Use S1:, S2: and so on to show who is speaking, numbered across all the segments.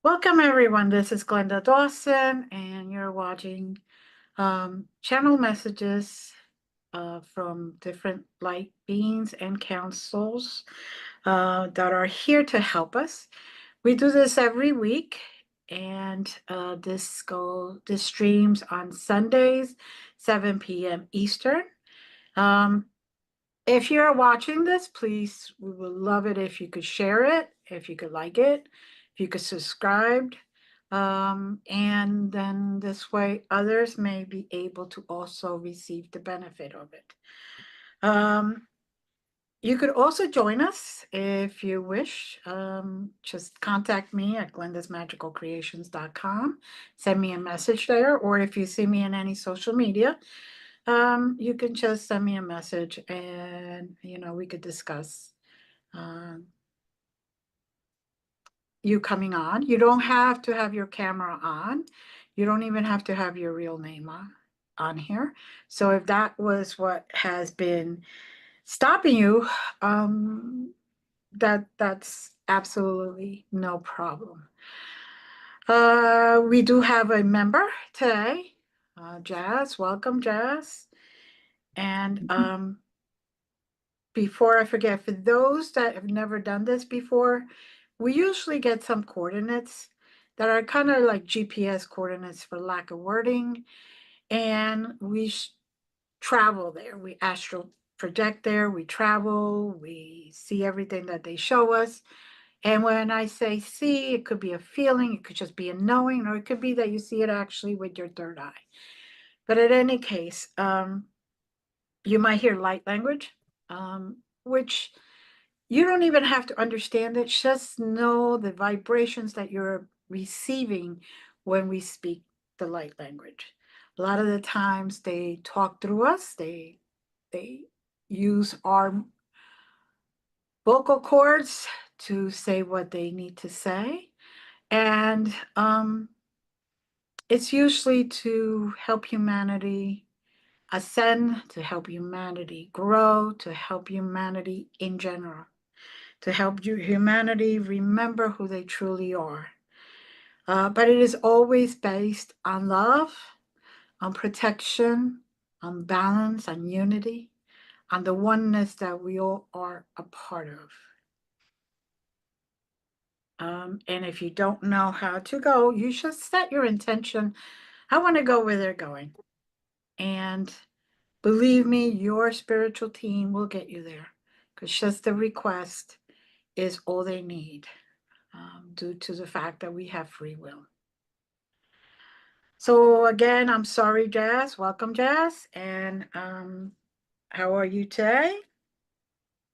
S1: Welcome everyone, this is Glenda Dawson and you're watching channel messages from different light beings and councils that are here to help us. We do this every week and this streams on Sundays, 7 p.m. Eastern. If you're watching this, please, we would love it if you could share it, if you could like it, if you could subscribe. And then this way others may be able to also receive the benefit of it. You could also join us if you wish. Just contact me at glendasmagicalcreations.com. Send me a message there, or if you see me in any social media, you can just send me a message and, we could discuss you coming on. You don't have to have your camera on. You don't even have to have your real name on here. So if that was what has been stopping you, that's absolutely no problem. We do have a member today, Jazz. Welcome, Jazz. And before I forget, for those that have never done this before, we usually get some coordinates that are kind of like GPS coordinates for lack of wording. And we travel there. We astral project there. We travel. We see everything that they show us. And when I say see, it could be a feeling. It could just be a knowing, or it could be that you see it actually with your third eye. But in any case, you might hear light language, which you don't even have to understand it. Just know the vibrations that you're receiving when we speak the light language. A lot of the times they talk through us. They use our vocal cords to say what they need to say. And it's usually to help humanity ascend, to help humanity grow, to help humanity in general, to help humanity remember who they truly are. But it is always based on love, on protection, on balance, on unity, on the oneness that we all are a part of. And if you don't know how to go, you should set your intention. I want to go where they're going. And believe me, your spiritual team will get you there, because just the request is all they need, due to the fact that we have free will. So again, I'm sorry, Jazz. Welcome, Jazz. And how are you today?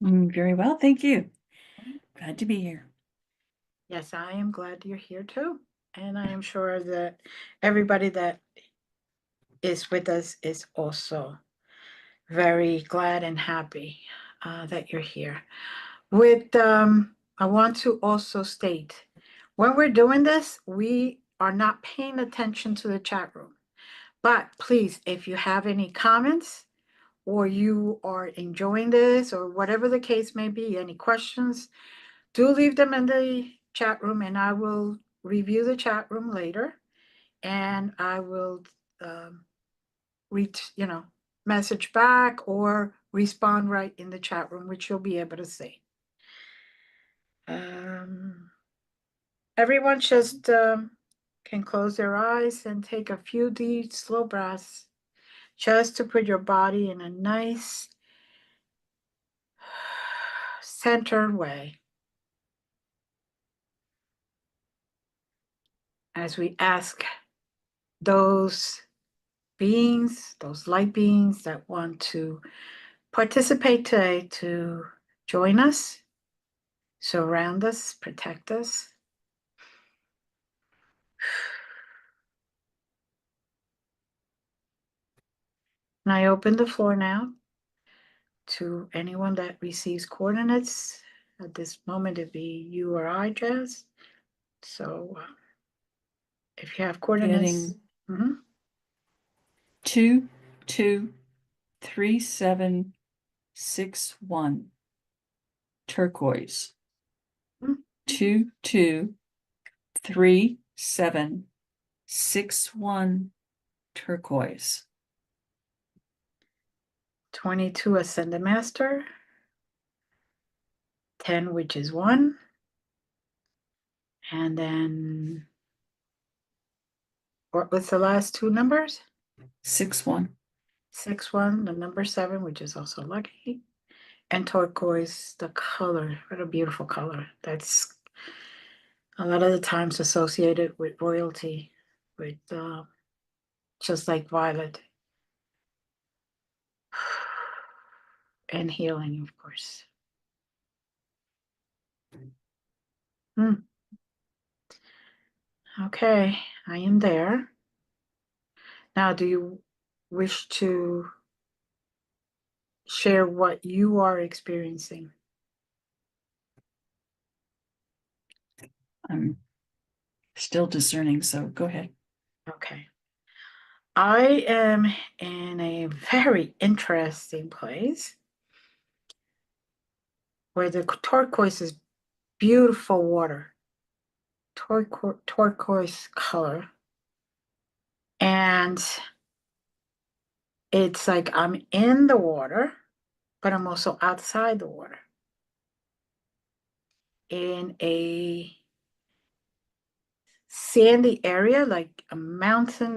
S2: Very well, thank you. Glad to be here.
S1: Yes, I am glad you're here too. And I am sure that everybody that is with us is also very glad and happy that you're here. I want to also state, when we're doing this, we are not paying attention to the chat room. But please, if you have any comments or you are enjoying this or whatever the case may be, any questions, do leave them in the chat room and I will review the chat room later and I will message back or respond right in the chat room, which you'll be able to see. Everyone just can close their eyes and take a few deep, slow breaths just to put your body in a nice, centered way. as we ask those beings, those light beings that want to participate today to join us, surround us, protect us. And I open the floor now to anyone that receives coordinates. At this moment, it'd be you or I, Jazz. So if you have coordinates,
S2: Getting 2, 2, 3, 7, 6, 1. Turquoise.
S1: Mhm.
S2: 2, 2, 3, 7, 6, 1. Turquoise.
S1: 22 Ascended Master, 10, which is 1. And then what was the last two numbers?
S2: 6, 1.
S1: 6, 1, the number 7, which is also lucky. And turquoise, the color, what a beautiful color. That's a lot of the times associated with royalty, with just like violet. And healing, of course. Hmm. Okay, I am there. Now, do you wish to share what you are experiencing?
S2: I'm still discerning, so go ahead.
S1: Okay. I am in a very interesting place where the turquoise is beautiful water, turquoise color. And it's like I'm in the water, but I'm also outside the water in a sandy area, like a mountain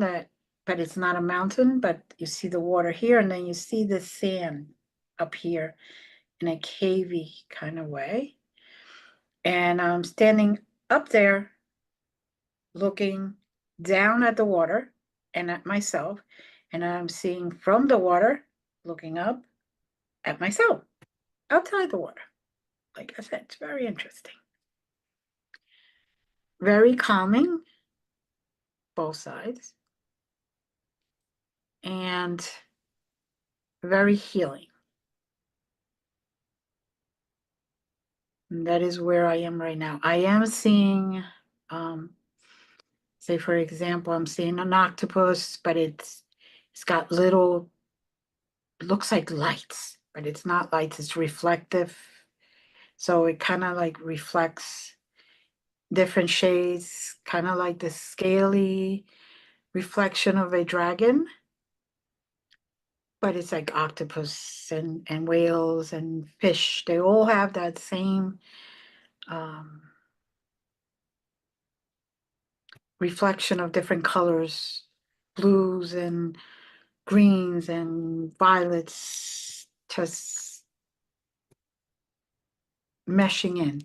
S1: but it's not a mountain, but you see the water here, and then you see the sand up here in a cavey kind of way. And I'm standing up there looking down at the water and at myself, and I'm seeing from the water, looking up at myself outside the water. Like I said, it's very interesting. Very calming, both sides, and very healing. And that is where I am right now. I am seeing, say for example, I'm seeing an octopus, but it's got little, it looks like lights, but it's not lights, it's reflective. So it kind of like reflects different shades, kind of like the scaly reflection of a dragon, but it's like octopus and whales and fish. They all have that same um, reflection of different colors, blues and greens and violets, just meshing in.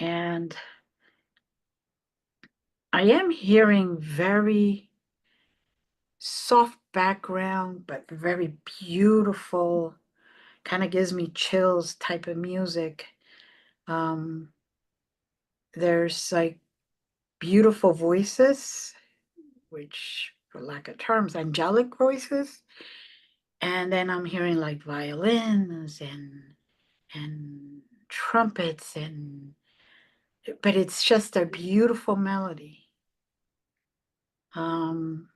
S1: And I am hearing very soft background, but very beautiful, kind of gives me chills type of music. Um, there's like beautiful voices, which, for lack of terms, angelic voices. And then I'm hearing like violins and trumpets and but it's just a beautiful melody. Um,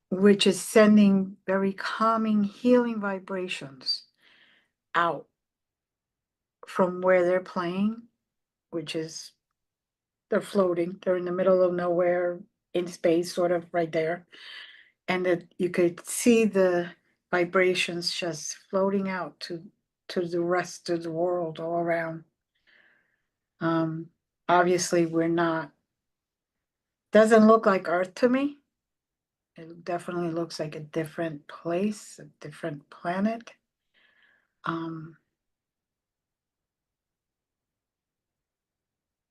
S1: which is sending very calming, healing vibrations out from where they're playing, which is they're floating. They're in the middle of nowhere in space, sort of right there. And that you could see the vibrations just floating out to the rest of the world all around. Um, Obviously, we're not, doesn't look like Earth to me. It definitely looks like a different place, a different planet. Um,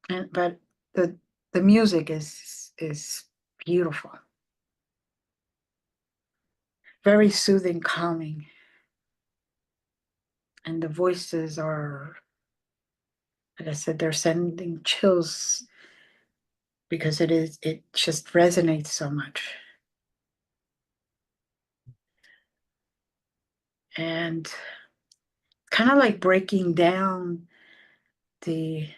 S1: but the music is beautiful, very soothing, calming, and the voices are, like I said, they're sending chills because it just resonates so much. And kind of like breaking down the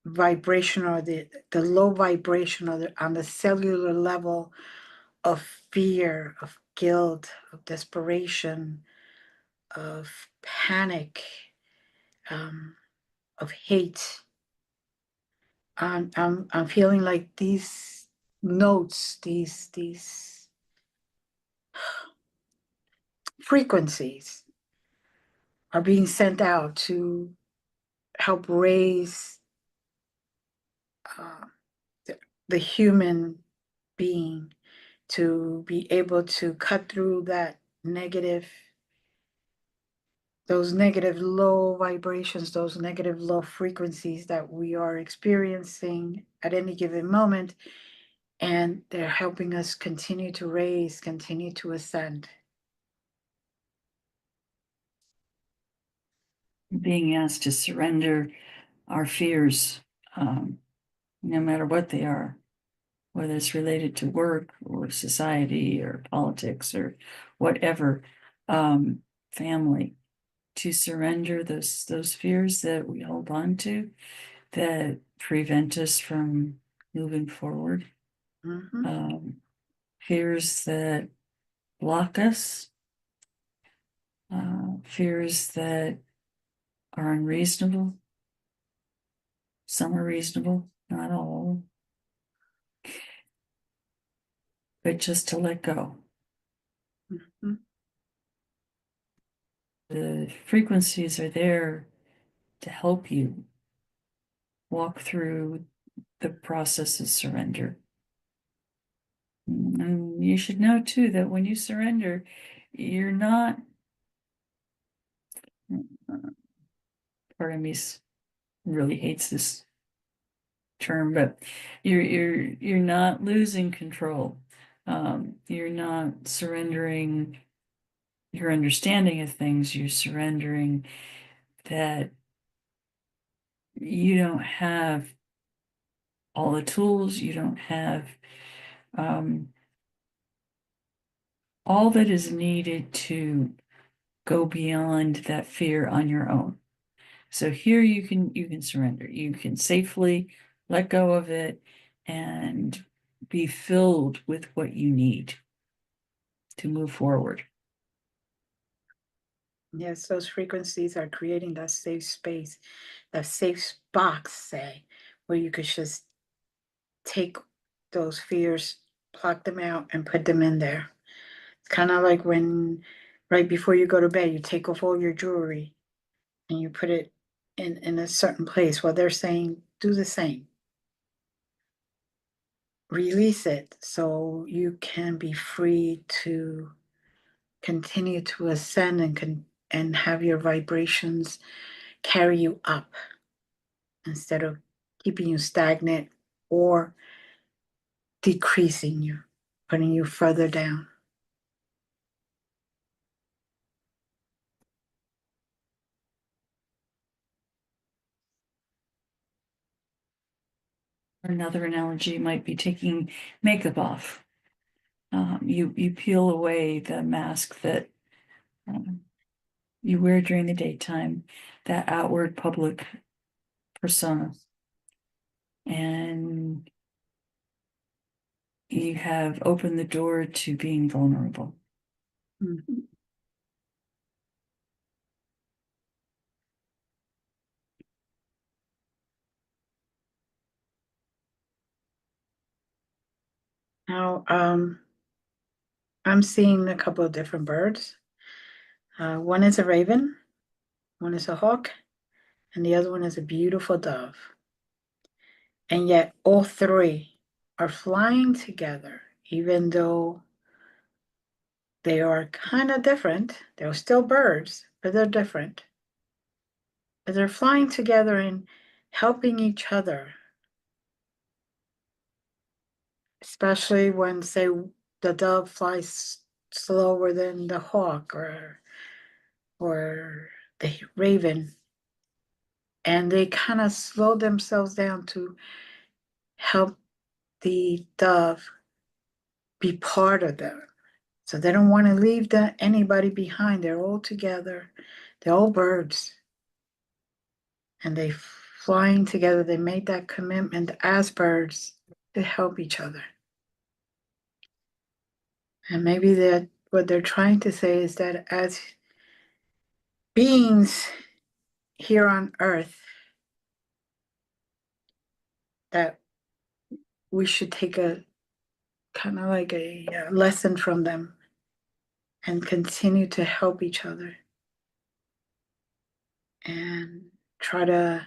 S1: vibration or the low vibration or on the cellular level of fear, of guilt, of desperation, of panic, um, of hate. I'm feeling like these notes, these frequencies are being sent out to help raise uh, the, the human being to be able to cut through that negative, those negative low vibrations, those negative low frequencies that we are experiencing at any given moment. And they're helping us continue to raise, continue to ascend.
S2: Being asked to surrender our fears, no matter what they are, whether it's related to work or society or politics or whatever, family, to surrender those fears that we hold on to that prevent us from moving forward,
S1: Mhm.
S2: fears that block us, fears that are unreasonable. Some are reasonable, not all, but just to let go.
S1: Mhm.
S2: The frequencies are there to help you walk through the process of surrender. And you should know too that when you surrender, you're not, part of me really hates this term, but you're not losing control. You're not surrendering your understanding of things. You're surrendering that you don't have all the tools. You don't have um, all that is needed to go beyond that fear on your own. So here you can surrender. You can safely let go of it and be filled with what you need to move forward.
S1: Yes, those frequencies are creating that safe space, that safe box, say, where you could just take those fears, pluck them out, and put them in there. It's kind of like when, right before you go to bed, you take off all your jewelry and you put it in a certain place. Well, they're saying do the same. Release it so you can be free to continue to ascend and have your vibrations carry you up instead of keeping you stagnant or decreasing you, putting you further down.
S2: Another analogy might be taking makeup off. You peel away the mask that um, you wear during the daytime, that outward public persona, and you have opened the door to being vulnerable.
S1: Mhm. Now, I'm seeing a couple of different birds. One is a raven, one is a hawk, and the other one is a beautiful dove. And yet, all three are flying together even though they are kind of different. They're still birds, but they're different. But they're flying together and helping each other, especially when, say, the dove flies slower than the hawk or the raven, and they kind of slow themselves down to help the dove be part of them. So they don't want to leave anybody behind. They're all together. They're all birds. And they flying together. They made that commitment as birds to help each other. And maybe that what they're trying to say is that as beings here on earth, that we should take a kind of like a lesson from them and continue to help each other and try to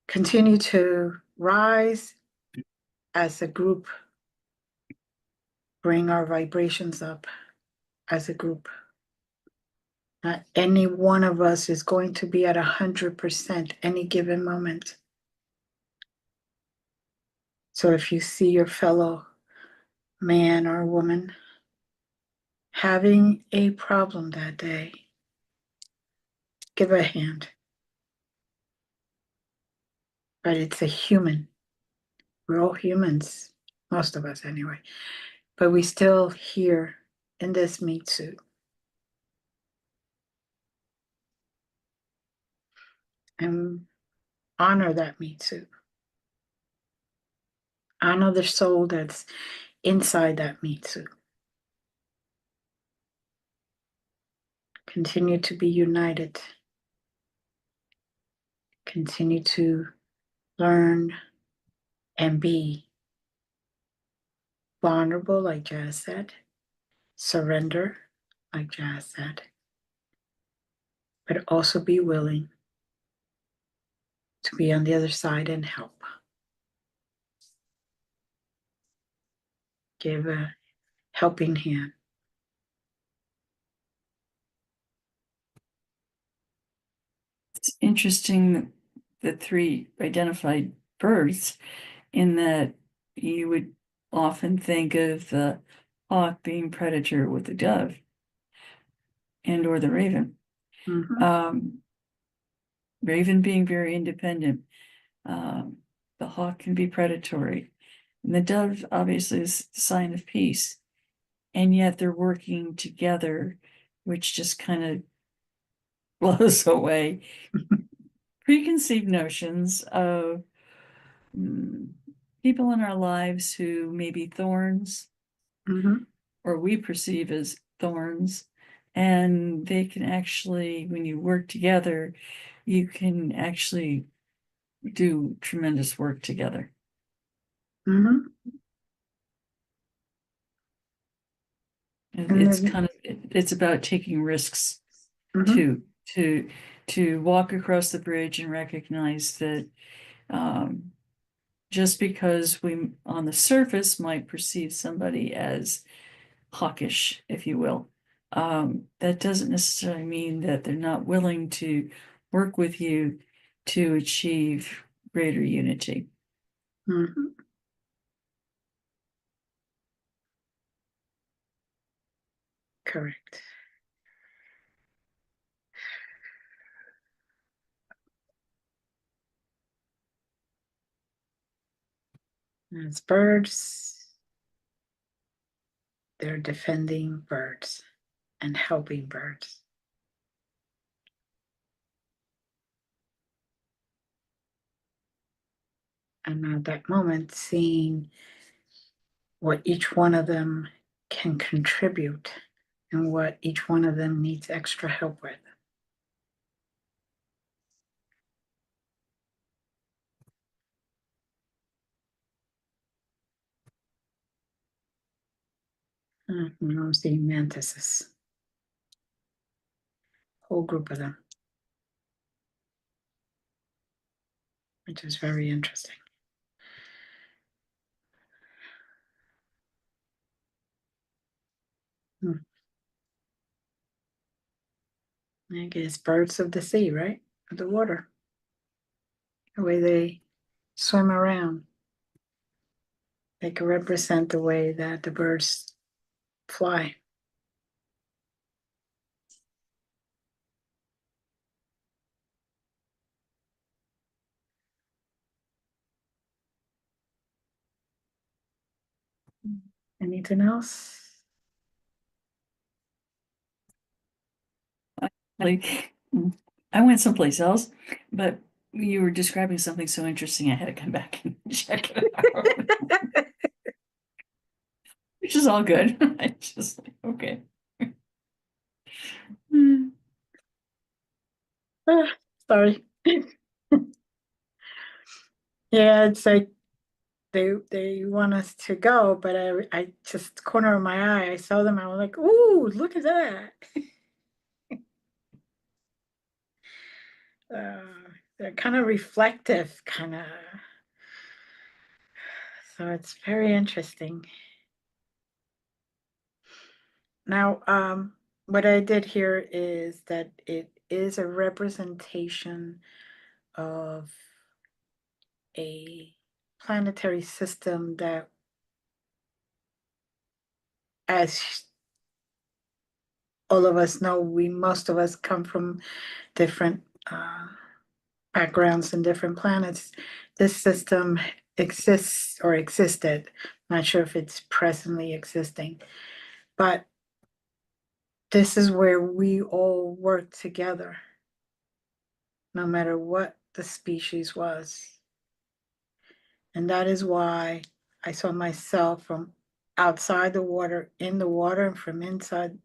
S1: continue to rise as a group, bring our vibrations up as a group. Not any one of us is going to be at 100% any given moment. So if you see your fellow man or woman having a problem that day, give a hand. But it's a human. We're all humans, most of us anyway. But we still here in this meat suit. And honor that meat suit. Honor the soul that's inside that meat suit. Continue to be united. Continue to learn and be vulnerable, like Jazz said. Surrender, like Jazz said. But also be willing to be on the other side and help. Give a helping hand.
S2: It's interesting the three identified birds, in that you would often think of the hawk being predator with the dove and or the raven.
S1: Mm-hmm.
S2: Raven being very independent. The hawk can be predatory. And the dove obviously is the sign of peace. And yet they're working together, which just kind of blows away preconceived notions of people in our lives who may be thorns,
S1: Mm-hmm.
S2: or we perceive as thorns. And they can actually, when you work together, you can actually do tremendous work together.
S1: Mm-hmm. And
S2: It's
S1: then,
S2: kind of, it's about taking risks
S1: mm-hmm.
S2: too, to walk across the bridge and recognize that just because we on the surface might perceive somebody as hawkish, if you will, that doesn't necessarily mean that they're not willing to work with you to achieve greater unity.
S1: Mm-hmm. Correct. And as birds, they're defending birds and helping birds. And at that moment, seeing what each one of them can contribute and what each one of them needs extra help with. I'm seeing mantises, whole group of them, which is very interesting. Hmm. I guess birds of the sea, right? Of the water. The way they swim around. They can represent the way that the birds fly. Anything else?
S2: Like, I went someplace else, but you were describing something so interesting, I had to come back and check it out, which is all good. I just like, okay. Hmm.
S1: Ah, sorry. Yeah, it's like they want us to go, but I just corner of my eye, I saw them. I was like, "Ooh, look at that!" Uh, they're kind of reflective, kind of. So it's very interesting. Now, what I did here is that it is a representation of a planetary system that, as all of us know, most of us come from different backgrounds and different planets. This system exists or existed. I'm not sure if it's presently existing, but this is where we all work together, no matter what the species was. And that is why I saw myself from outside the water, in the water, and from inside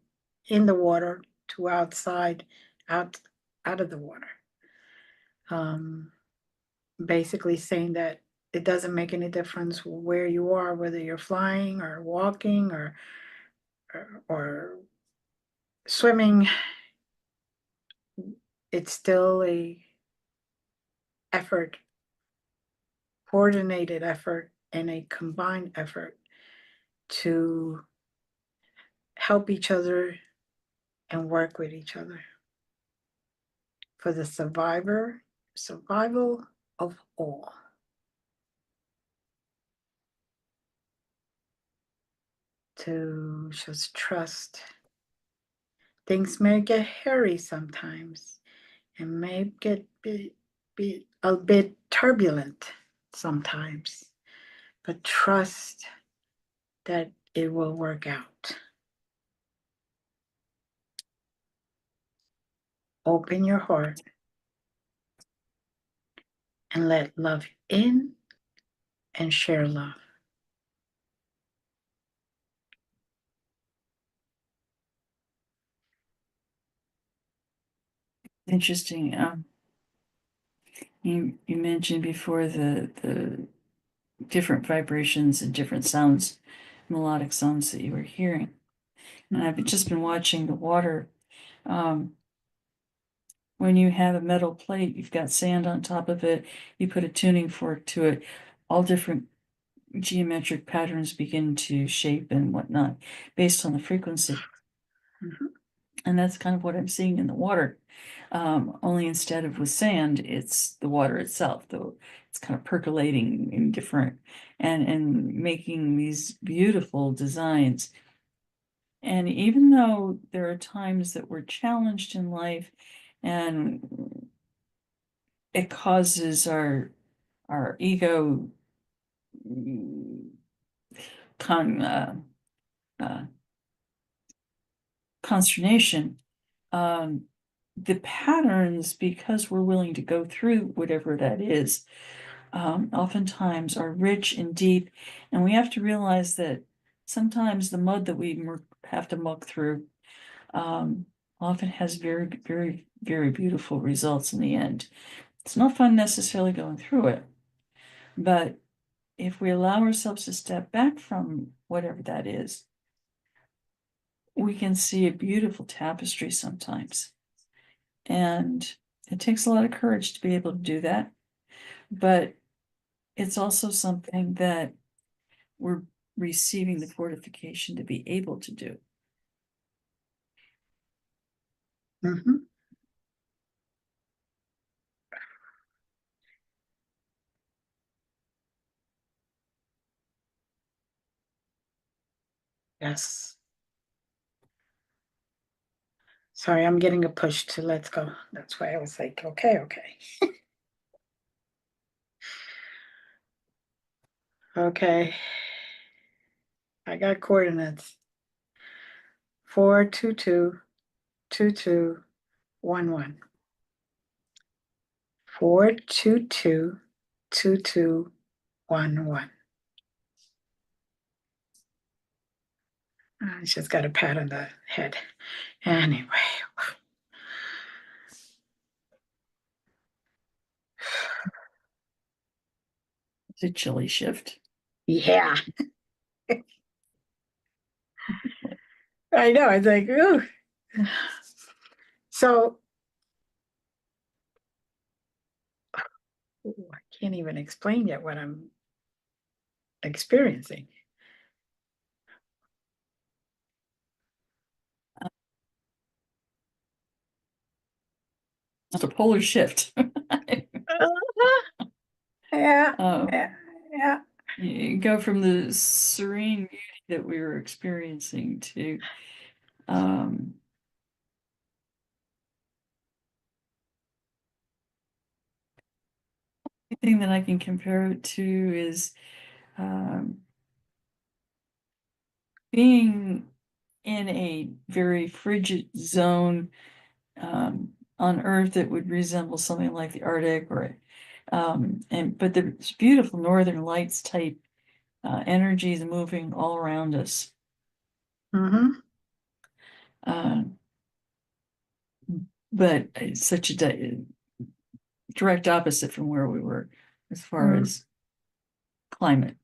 S1: in the water to outside, out out of the water. Um, Basically saying that it doesn't make any difference where you are, whether you're flying or walking or swimming. It's still a effort, coordinated effort, and a combined effort to help each other and work with each other for the survival of all. To just trust. Things may get hairy sometimes and may be a bit turbulent sometimes, but trust that it will work out. Open your heart and let love in and share love.
S2: Interesting. You mentioned before the different vibrations and different sounds, melodic sounds that you were hearing. And I've just been watching the water. Um, when you have a metal plate, you've got sand on top of it, you put a tuning fork to it, all different geometric patterns begin to shape and whatnot based on the frequency.
S1: Mhm.
S2: And that's kind of what I'm seeing in the water. Only instead of with sand, it's the water itself, though it's kind of percolating in different and making these beautiful designs. And even though there are times that we're challenged in life and it causes our ego con uh, consternation, um, the patterns, because we're willing to go through whatever that is, oftentimes are rich and deep, and we have to realize that sometimes the mud that we have to muck through often has very, very, very beautiful results in the end. It's not fun necessarily going through it, but if we allow ourselves to step back from whatever that is, we can see a beautiful tapestry sometimes. And it takes a lot of courage to be able to do that. But it's also something that we're receiving the fortification to be able to do.
S1: Mm-hmm. Yes. Sorry, I'm getting a push to let's go. That's why I was like, okay, okay. Okay. I got coordinates. 4222211. 4222211. She's got a pat on the head. Anyway.
S2: It's a chilly shift.
S1: Yeah. I know. It's like, ooh. So ooh, I can't even explain yet what I'm experiencing.
S2: It's a polar shift.
S1: Yeah,
S2: Um,
S1: yeah, yeah.
S2: you go from the serene beauty that we were experiencing to um, the thing that I can compare it to is um, being in a very frigid zone on Earth that would resemble something like the Arctic, or but there's beautiful northern lights type energies moving all around us.
S1: Mm-hmm.
S2: Uh, but it's such a direct opposite from where we were as far as climate.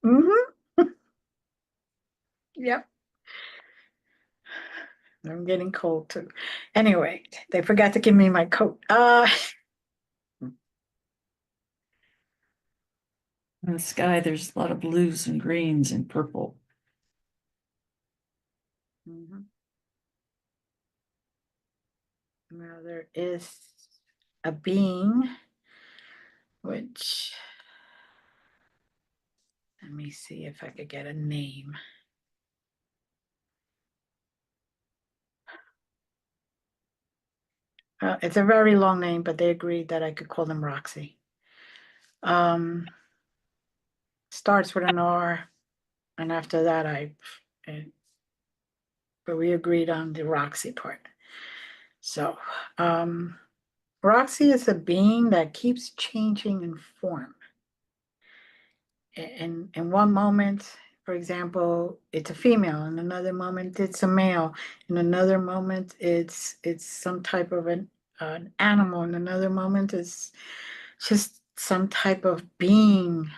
S1: Mm-hmm. Yep. I'm getting cold too. Anyway, they forgot to give me my coat.
S2: In the sky, there's a lot of blues and greens and purple.
S1: Mhm. Now there is a being, which let me see if I could get a name. It's a very long name, but they agreed that I could call them Roxy. Um, Starts with an R, and after that, uh, but we agreed on the Roxy part. So, Roxy is a being that keeps changing in form. In one moment, for example, it's a female. In another moment, it's a male. In another moment, it's some type of an animal. In another moment, it's just some type of being,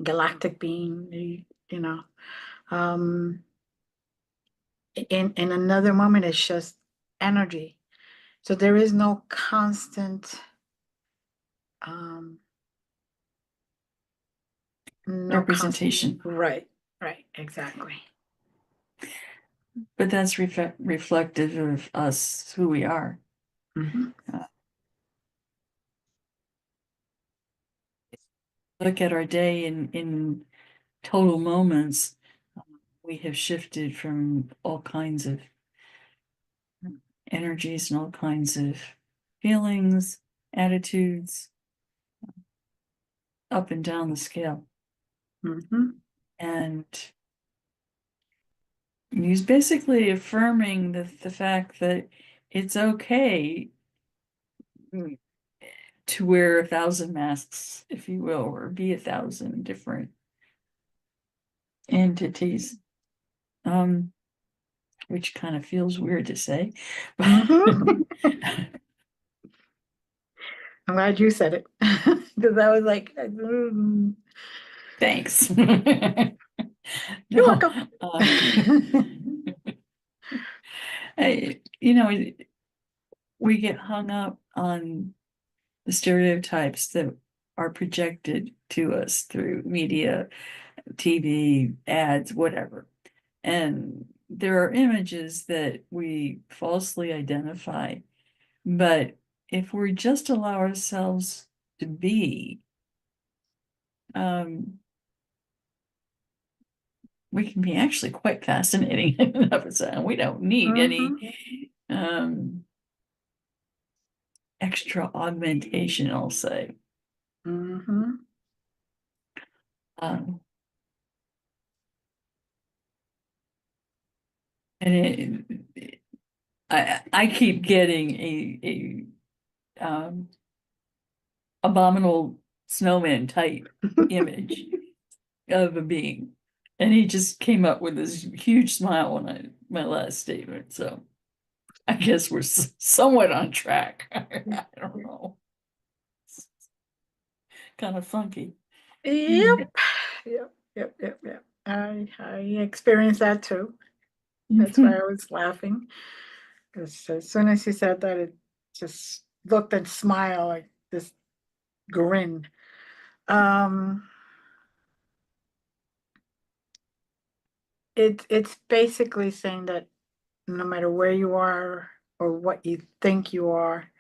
S1: galactic being. You know. Um, in another moment, it's just energy. So there is no constant. Um, no constant.
S2: Representation,
S1: Right. Right. Exactly.
S2: but that's reflective of us, who we are.
S1: Hmm.
S2: Uh, Look at our day in total moments. We have shifted from all kinds of energies and all kinds of feelings, attitudes, up and down the scale.
S1: Hmm.
S2: And he's basically affirming the fact that it's okay to wear 1,000 masks, if you will, or be 1,000 different entities, which kind of feels weird to say.
S1: Hmm. I'm glad you said it because I was like,
S2: Thanks.
S1: You're
S2: No,
S1: welcome.
S2: you know, we get hung up on the stereotypes that are projected to us through media, TV, ads, whatever. And there are images that we falsely identify, but if we just allow ourselves to be, we can be actually quite fascinating in and of itself. We don't need any extra augmentation, I'll say.
S1: Mm-hmm.
S2: Um, and I keep getting a abominable snowman type image of a being. And he just came up with this huge smile when my last statement. So I guess we're somewhat on track. I don't know. It's kind of funky.
S1: Yep. Yep. I experienced that too. That's why I was laughing. Because as soon as you said that, it just looked and smiled like this grin. Um, it's basically saying that no matter where you are or what you think you are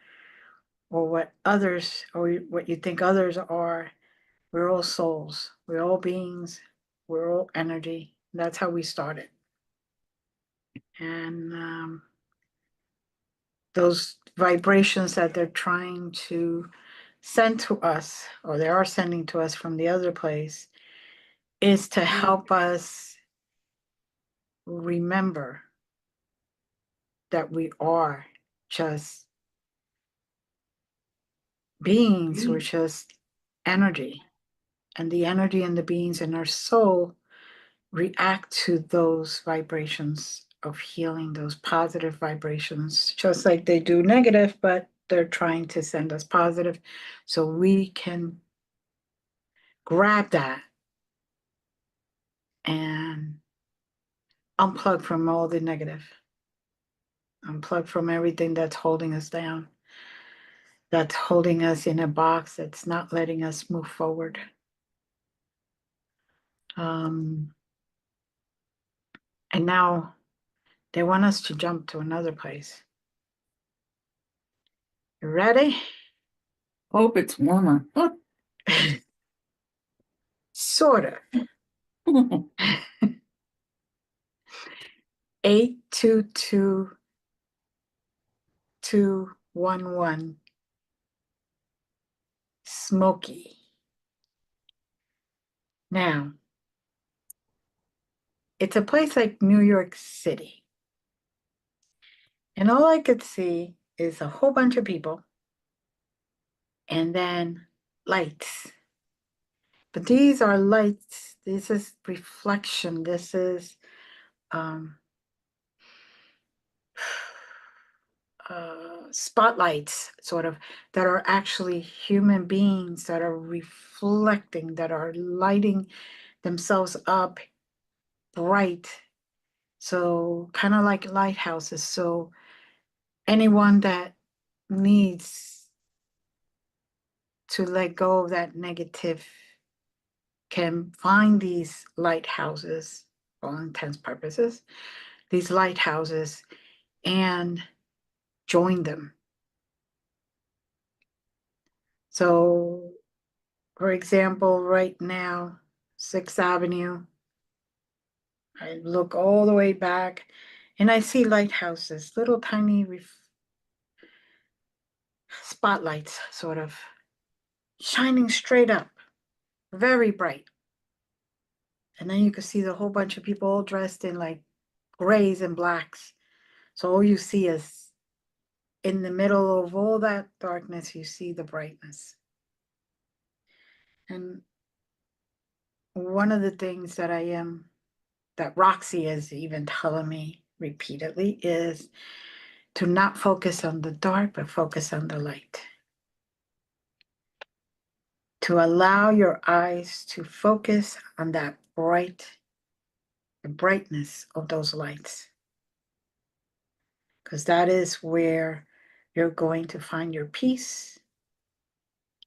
S1: or what others or what you think others are, we're all souls. We're all beings. We're all energy. That's how we started. And those vibrations that they're trying to send to us, or they are sending to us from the other place, is to help us remember that we are just beings, we're just energy. And the energy and the beings in our soul react to those vibrations of healing, those positive vibrations, just like they do negative, but they're trying to send us positive so we can grab that and unplug from all the negative, unplug from everything that's holding us down, that's holding us in a box, that's not letting us move forward. Um, and now they want us to jump to another place. You ready?
S2: Hope it's warmer.
S1: Sort of. 822211 Smoky. Now, it's a place like New York City. And all I could see is a whole bunch of people and then lights. But these are lights. This is reflection. This is um, spotlights, sort of, that are actually human beings that are reflecting, that are lighting themselves up bright. So, kind of like lighthouses. So, anyone that needs to let go of that negative can find these lighthouses, for all intents purposes, these lighthouses, and join them. So, for example, right now, 6th Avenue, I look all the way back and I see lighthouses, little tiny spotlights, sort of shining straight up, very bright. And then you can see the whole bunch of people all dressed in like grays and blacks. So all you see is in the middle of all that darkness, you see the brightness. And one of the things that Roxy is even telling me repeatedly is to not focus on the dark, but focus on the light. To allow your eyes to focus on that the brightness of those lights. Because that is where you're going to find your peace.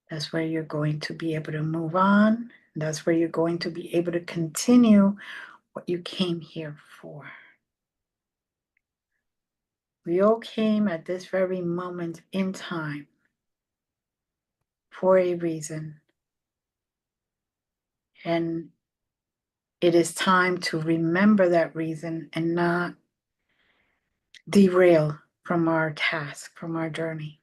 S1: That's where you're going to be able to move on. That's where you're going to be able to continue what you came here for. We all came at this very moment in time for a reason. And it is time to remember that reason and not derail from our task, from our journey.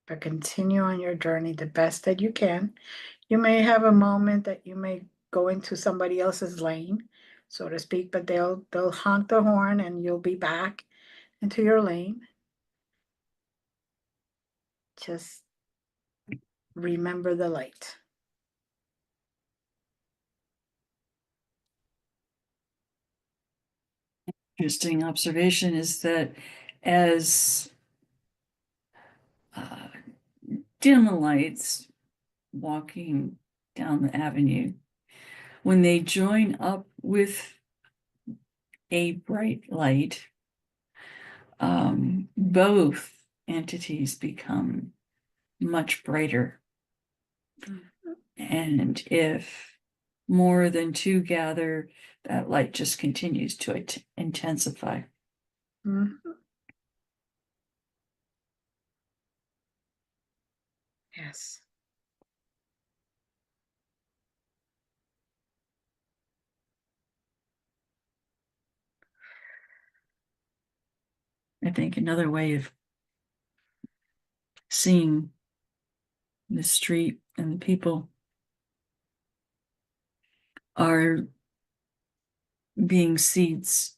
S1: But continue on your journey the best that you can. You may have a moment that you may go into somebody else's lane, so to speak, but they'll honk the horn and you'll be back into your lane. Just remember the light.
S2: Interesting observation is that as dim lights walking down the avenue, when they join up with a bright light, both entities become much brighter. And if more than two gather, that light just continues to intensify.
S1: Mhm. Yes.
S2: I think another way of seeing the street and the people are being seeds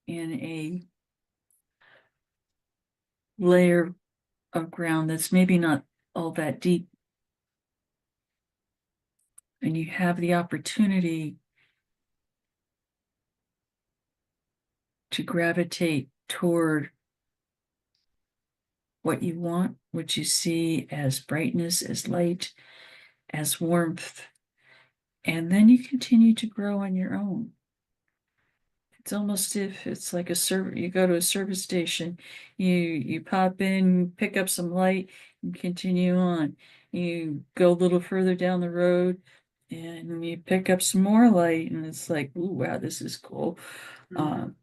S2: in a layer of ground that's maybe not all that deep. And you have the opportunity to gravitate toward what you want, what you see as brightness, as light, as warmth. And then you continue to grow on your own. It's almost if it's like a server, you go to a service station, you pop in, pick up some light, and continue on. You go a little further down the road and you pick up some more light, and it's like, ooh, wow, this is cool.
S1: Mhm.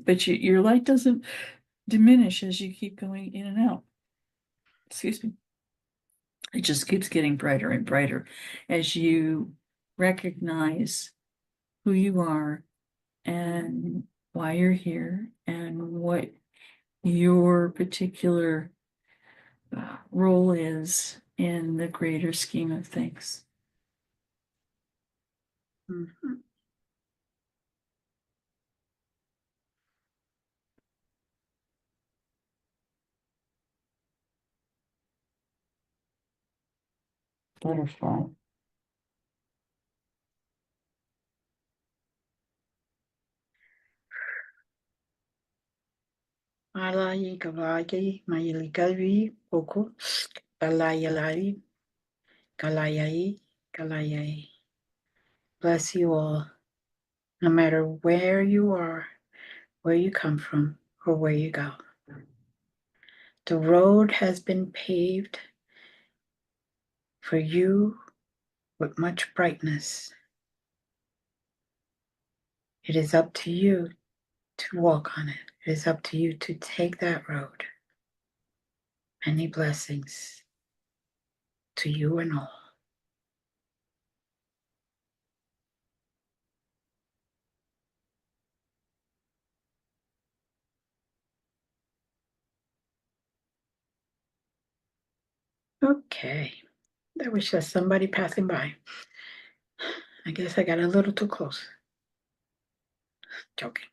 S2: But your light doesn't diminish as you keep going in and out. Excuse me. It just keeps getting brighter and brighter as you recognize who you are and why you're here and what your particular role is in the greater scheme of things.
S1: Mhm.
S2: Butterfly.
S1: Malayi kavayi mayili kavi oko kalayalari kalayai kalayai. Bless you all, no matter where you are, where you come from, or where you go. The road has been paved for you with much brightness. It is up to you to walk on it. It is up to you to take that road. Many blessings to you and all. Okay, that was just somebody passing by. I guess I got a little too close. Joking.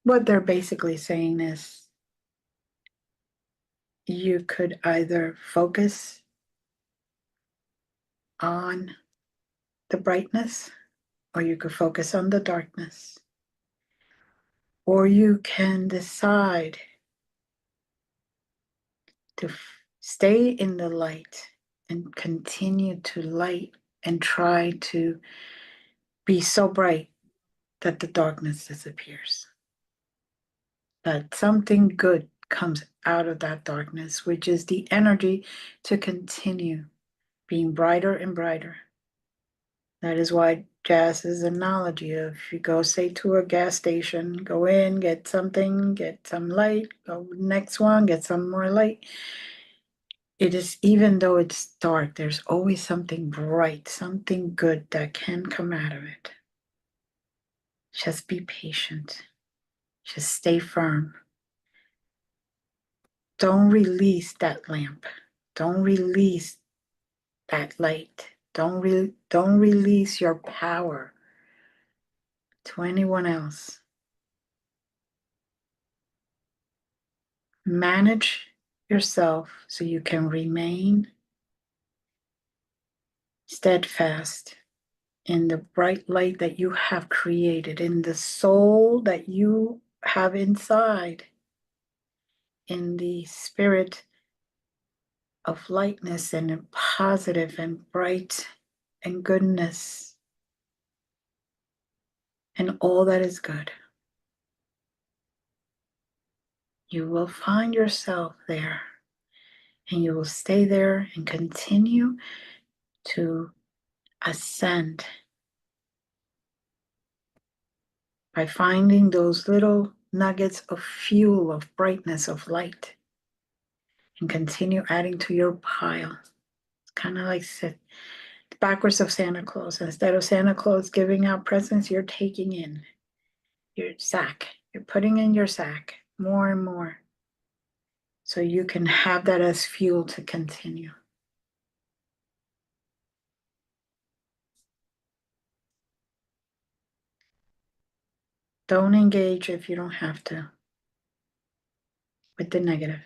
S1: What they're basically saying is you could either focus on the brightness or you could focus on the darkness. Or you can decide to stay in the light and continue to light and try to be so bright that the darkness disappears. That something good comes out of that darkness, which is the energy to continue being brighter and brighter. That is why Jazz's analogy of you go, say, to a gas station, go in, get something, get some light, go next one, get some more light. It is, even though it's dark, there's always something bright, something good that can come out of it. Just be patient. Just stay firm. Don't release that lamp. Don't release that light. Don't release your power to anyone else. Manage yourself so you can remain steadfast in the bright light that you have created, in the soul that you have inside, in the spirit of lightness and positive and bright and goodness and all that is good. You will find yourself there, and you will stay there and continue to ascend by finding those little nuggets of fuel, of brightness, of light, and continue adding to your pile. It's kind of like backwards of Santa Claus. Instead of Santa Claus giving out presents, you're taking in your sack. You're putting in your sack more and more so you can have that as fuel to continue. Don't engage if you don't have to with the negative.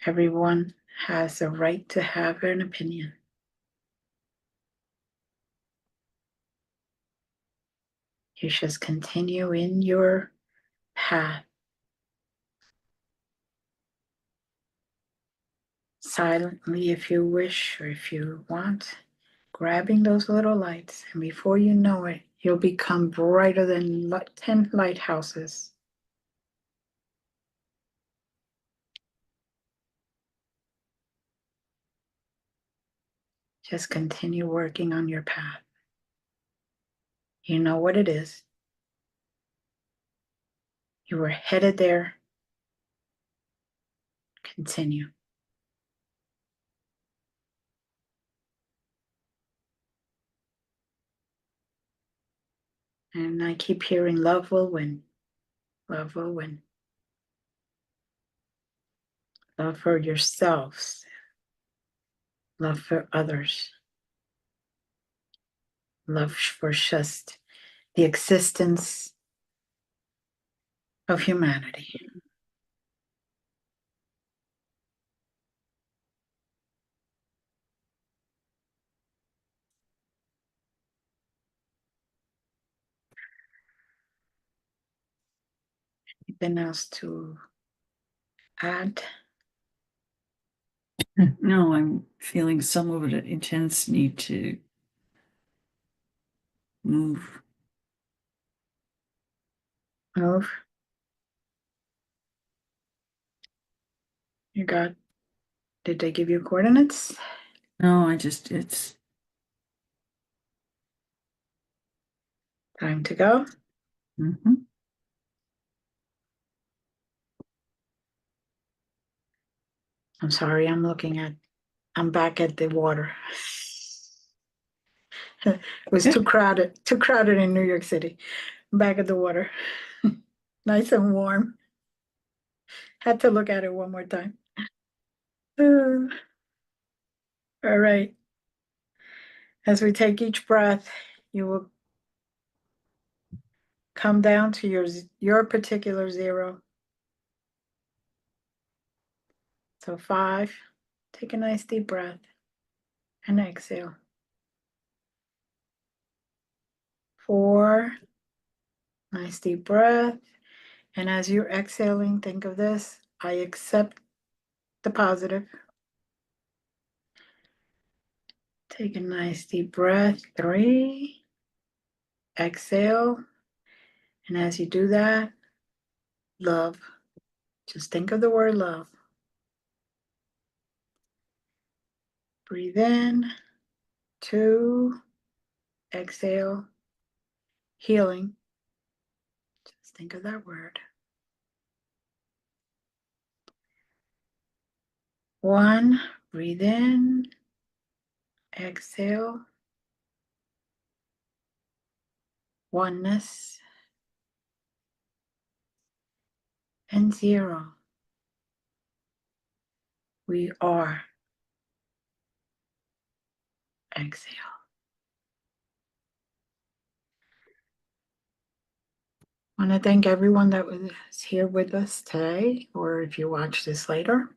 S1: Everyone has a right to have an opinion. You just continue in your path silently if you wish or if you want, grabbing those little lights, and before you know it, you'll become brighter than 10 lighthouses. Just continue working on your path. You know what it is. You were headed there. Continue. And I keep hearing love will win. Love will win. Love for yourselves. Love for others. Love for just the existence of humanity. Anything else to add?
S2: No, I'm feeling some of it intense need to move.
S1: Move. You got, did they give you coordinates?
S2: No, it's
S1: Time to go.
S2: mhm.
S1: I'm sorry, I'm back at the water. It was too crowded in New York City. I'm back at the water. Nice and warm. Had to look at it one more time. All right. As we take each breath, you will come down to your particular zero. So 5, take a nice deep breath and exhale. 4, nice deep breath. And as you're exhaling, think of this: I accept the positive. Take a nice deep breath. 3, exhale. And as you do that, love. Just think of the word love. Breathe in. 2, exhale, healing. Just think of that word. 1, breathe in, exhale, oneness, and 0. We are. Exhale. I want to thank everyone that was here with us today, or if you watch this later.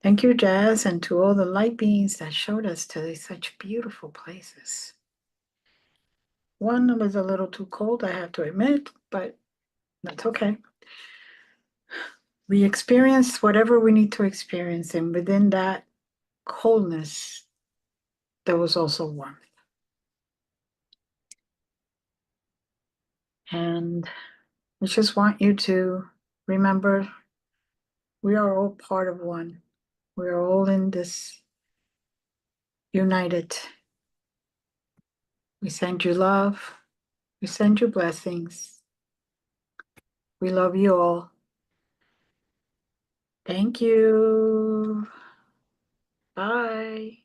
S1: Thank you, Jazz, and to all the light beings that showed us today such beautiful places. One was a little too cold, I have to admit, but that's okay. We experienced whatever we need to experience, and within that coldness, there was also warmth. And I just want you to remember we are all part of one. We are all in this united. We send you love. We send you blessings. We love you all. Thank you. Bye.